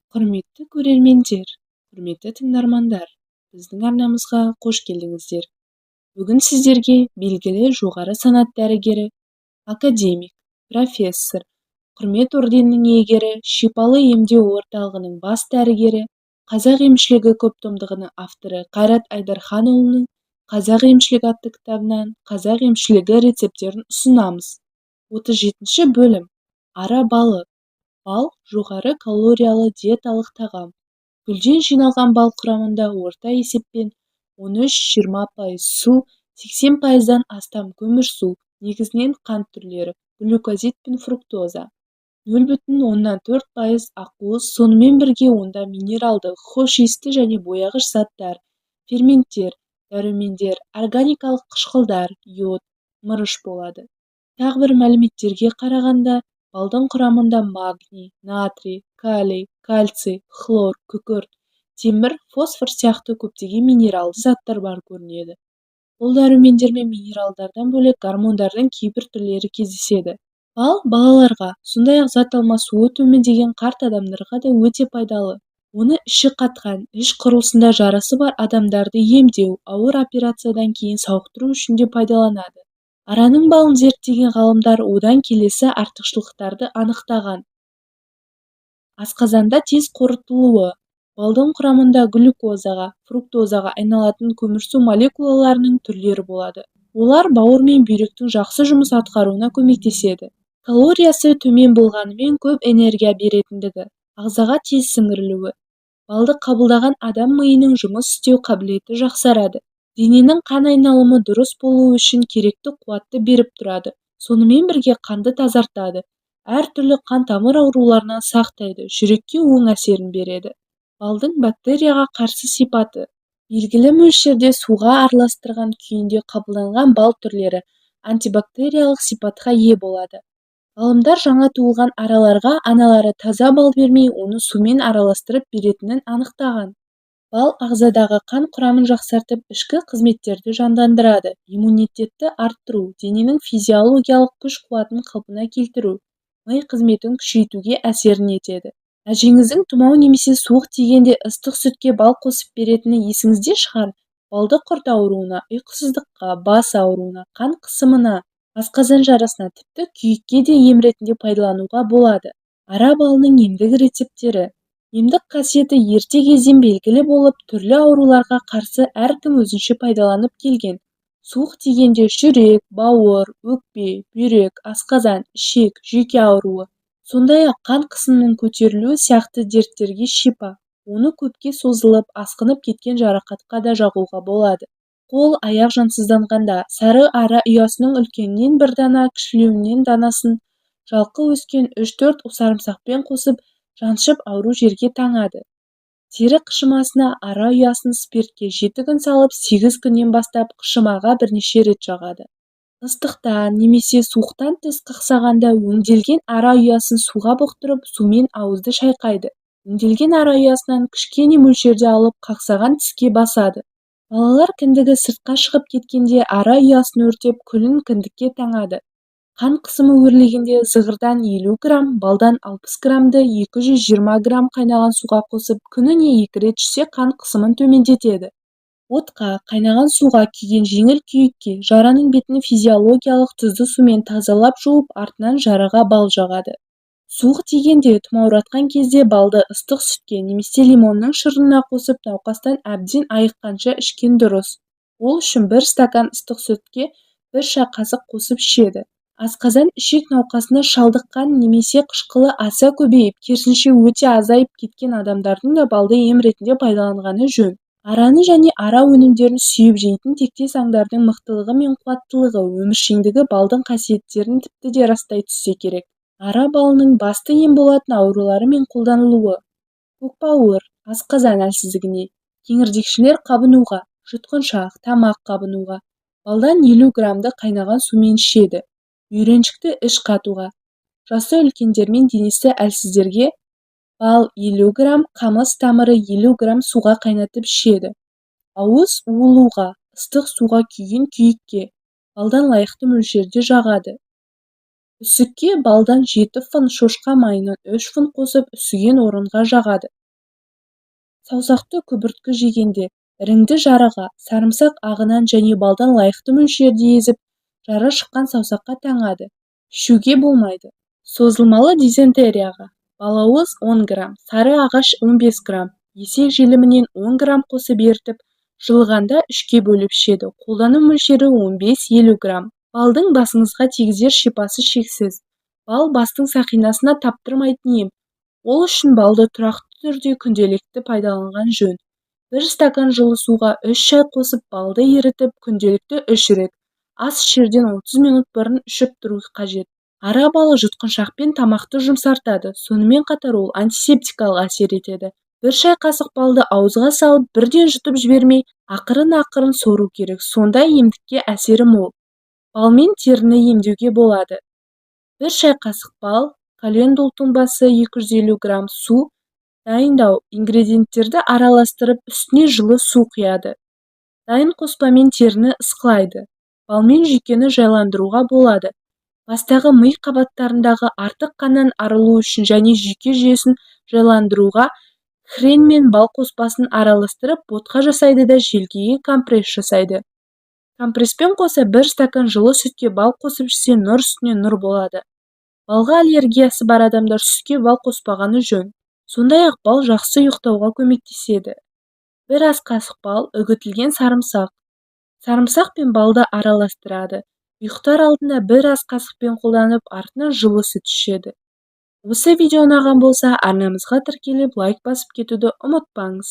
Құрметті көрермендер, құрметті тыңдармандар, біздің арнамызға қош келдіңіздер. Бүгін сіздерге белгілі жоғары санат дәрігері, академик, профессор, құрмет орденінің иегері, шипалы емдеу орталығының бас дәрігері, қазақ емшілігі көптомдығының авторы Қайрат Айдарханұлының қазақ емшілігі атты кітабынан қазақ емшілігі рецепттерін ұсынамыз. 37 бөлім. Ара балы. Бал жоғары калориялы диеталық тағам. Гүлден жиналған бал құрамында орта есеппен 13-20% су, 80%-дан астам көмірсу, негізінен қант түрлері, глюкозид пен фруктоза. 0,4% ақуыз, сонымен бірге онда минералды, хошиісті және бояғыш заттар, ферменттер, дәрумендер, органикалық қышқылдар, йод, мырыш болады. Тағы бір мәліметтерге қарағанда, балдың құрамында магний, натрий, калий, кальций, хлор, күкірт, темір, фосфор сияқты көптеген минералды заттар бар көрінеді. Бұл дәрумендер мен минералдардан бөлек гормондардың кейбір түрлері кездеседі. Бал балаларға, сондай-ақ зат алмасуы төмендеген қарт адамдарға да өте пайдалы. Оны іші қатқан, іш құрылысында жарасы бар адамдарды емдеу, ауыр операциядан кейін сауықтыру үшін де пайдаланады. Араның балын зерттеген ғалымдар одан келесі артықшылықтарды анықтаған. Асқазанда тез қорытылуы. Балдың құрамында глюкозаға, фруктозаға айналатын көмірсу молекулаларының түрлері болады. Олар бауыр мен бүйректің жақсы жұмыс атқаруына көмектеседі. Калориясы төмен болғанымен көп энергия беретіндігі. Ағзаға тез сіңірілуі. Балды қабылдаған адам миының жұмыс істеу қабілеті жақсарады. Дененің қан айналымы дұрыс болуы үшін керекті қуатты беріп тұрады. Сонымен бірге қанды тазартады. Әртүрлі қан тамыр ауруларынан сақтайды, жүрекке оң әсерін береді. Балдың бактерияға қарсы сипаты. Белгілі мөлшерде суға араластырған күйінде қабылданған бал түрлері антибактериялық сипатқа ие болады. Ғалымдар жаңа туылған араларға аналары таза бал бермей, оны сумен араластырып беретінін анықтаған. Бал ағзадағы қан құрамын жақсартып, ішкі қызметтерді жандандырады, иммунитетті арттыру, дененің физиологиялық күш-қуатын қалпына келтіру, ми қызметін күшейтуге әсерін етеді. Әжеңіздің тұмау немесе суық тигенде ыстық сүтке бал қосып беретіні есіңізде шығар. Балды құрт ауруына, ұйқысыздыққа, бас ауруына, қан қысымына, асқазан жарасына, тіпті күйікке де ем ретінде пайдалануға болады. Ара балының емдік рецепттері. Емдік қасиеті ерте кезден белгілі болып, түрлі ауруларға қарсы әркім өзінше пайдаланып келген. Суық тигенде жүрек, бауыр, өкпе, бүйрек, асқазан, ішек, жүйке ауруы, сондай-ақ қан қысымының көтерілуі сияқты дерттерге шипа. Оны көпке созылып, асқынып кеткен жарақатқа да жағуға болады. Қол, аяқ жансызданғанда сары ара ұясының үлкенінен бір дана, кішілеуінен данасын жалқы өскен 3-4 сарымсақпен қосып, жаншып ауру жерге таңады. Тері қышымасына ара ұясын спиртке 7 күн салып, 8 күннен бастап қышымаға бірнеше рет жағады. Ыстықтан немесе суықтан тіс қақсағанда өңделген ара ұясын суға бұқтырып, сумен ауызды шайқайды. Өңделген ара ұясынан кішкене мөлшерде алып, қақсаған тіске басады. Балалар кіндігі сыртқа шығып кеткенде ара ұясын өртеп, күлін кіндікке таңады. Қан қысымы өрлегенде зығырдан 50 грамм, балдан 60 граммды 220 грамм қайнаған суға қосып, күніне 2 рет ішсе қан қысымын төмендетеді. Отқа, қайнаған суға күйген жеңіл күйікке, жараның бетін физиологиялық тұзды сумен тазалап жуып, артынан жараға бал жағады. Суық тигенде, тұмауратқан кезде балды ыстық сүтке немесе лимонның шырынына қосып, науқастан әбден айыққанша ішкен дұрыс. Ол үшін 1 стакан ыстық сүтке 1 шай қасық қосып ішеді. Асқазан ішек науқасына шалдыққан немесе қышқылы аса көбейіп, керісінше өте азайып кеткен адамдардың да балды ем ретінде пайдаланғаны жөн. Араны және ара өнімдерін сүйіп жейтін тектес аңдардың мықтылығы мен қуаттылығы, өміршеңдігі балдың қасиеттерін тіпті де растай түссе керек. Ара балының басты ем болатын аурулары мен қолданылуы. Көкбауыр, асқазан әлсіздігіне, кеңірдекшілер қабынуға, жұтқыншақ, тамақ қабынуға. Балдан 50 граммды қайнаған сумен ішеді. Үйреншікті іш қатуға. Жасы үлкендер мен денесі әлсіздерге бал 50 грамм, қамыс тамыры 50 грамм суға қайнатып ішеді. Ауыз уылуға, ыстық суға күйген күйікке, балдан лайықты мөлшерде жағады. Үсікке балдан 7 фын, шошқа майынан 3 фын қосып, үсіген орынға жағады. Саусақты күбірткі жегенде іріңді жарыға, сарымсақ ағынан және балдан лайықты мөлшерде езіп, жары шыққан саусаққа таңады. Ішуге болмайды. Созылмалы дизентерияға балауыз 10 грамм, сары ағаш 15 грамм, есек желімінен 10 грамм қосып ертіп, жылығанда 3-ке бөліп ішеді. Қолдану мөлшері 15-50 грамм. Балдың басыңызға тигізер шипасы шексіз. Бал бастың сақинасына таптырмайтын ем. Ол үшін балды тұрақты түрде күнделікті пайдаланған жөн. 1 стакан жылы суға 3 шай қосып, балды ерітіп, күнделікті 3 рет, ас ішерден 30 минут бұрын ішіп тұру қажет. Ара балы жұтқыншақпен тамақты жұмсартады, сонымен қатар ол антисептикалық әсер етеді. 1 шай қасық балды ауызға салып, бірден жұтып жібермей, ақырын-ақырын сору керек, сонда емдікке әсері мол. Балмен теріні емдеуге болады. 1 шай қасық бал, календул тұнбасы 250 грамм су. Дайындау: ингредиенттерді араластырып, үстіне жылы су құяды. Дайын қоспамен теріні ысқылайды. Балмен жүйкені жайландыруға болады. Бастағы ми қабаттарындағы артық қаннан арылу үшін және жүйке жүйесін жайландыруға хрен мен бал қоспасын араластырып, ботқа жасайды да желкеге компресс жасайды. Компресспен қоса 1 стакан жылы сүтке бал қосып ішсе, нұр үстіне нұр болады. Балға аллергиясы бар адамдар сүтке бал қоспағаны жөн. Сондай-ақ бал жақсы ұйықтауға көмектеседі. 1 ас қасық бал, үгітілген сарымсақ. Сарымсақ пен балды араластырады. Ұйықтар алдында 1 ас қасықпен қолданып, артынан жылы сүт ішеді. Осы видео ұнаған болса, арнамызға тіркеліп, лайк басып кетуді ұмытпаңыз.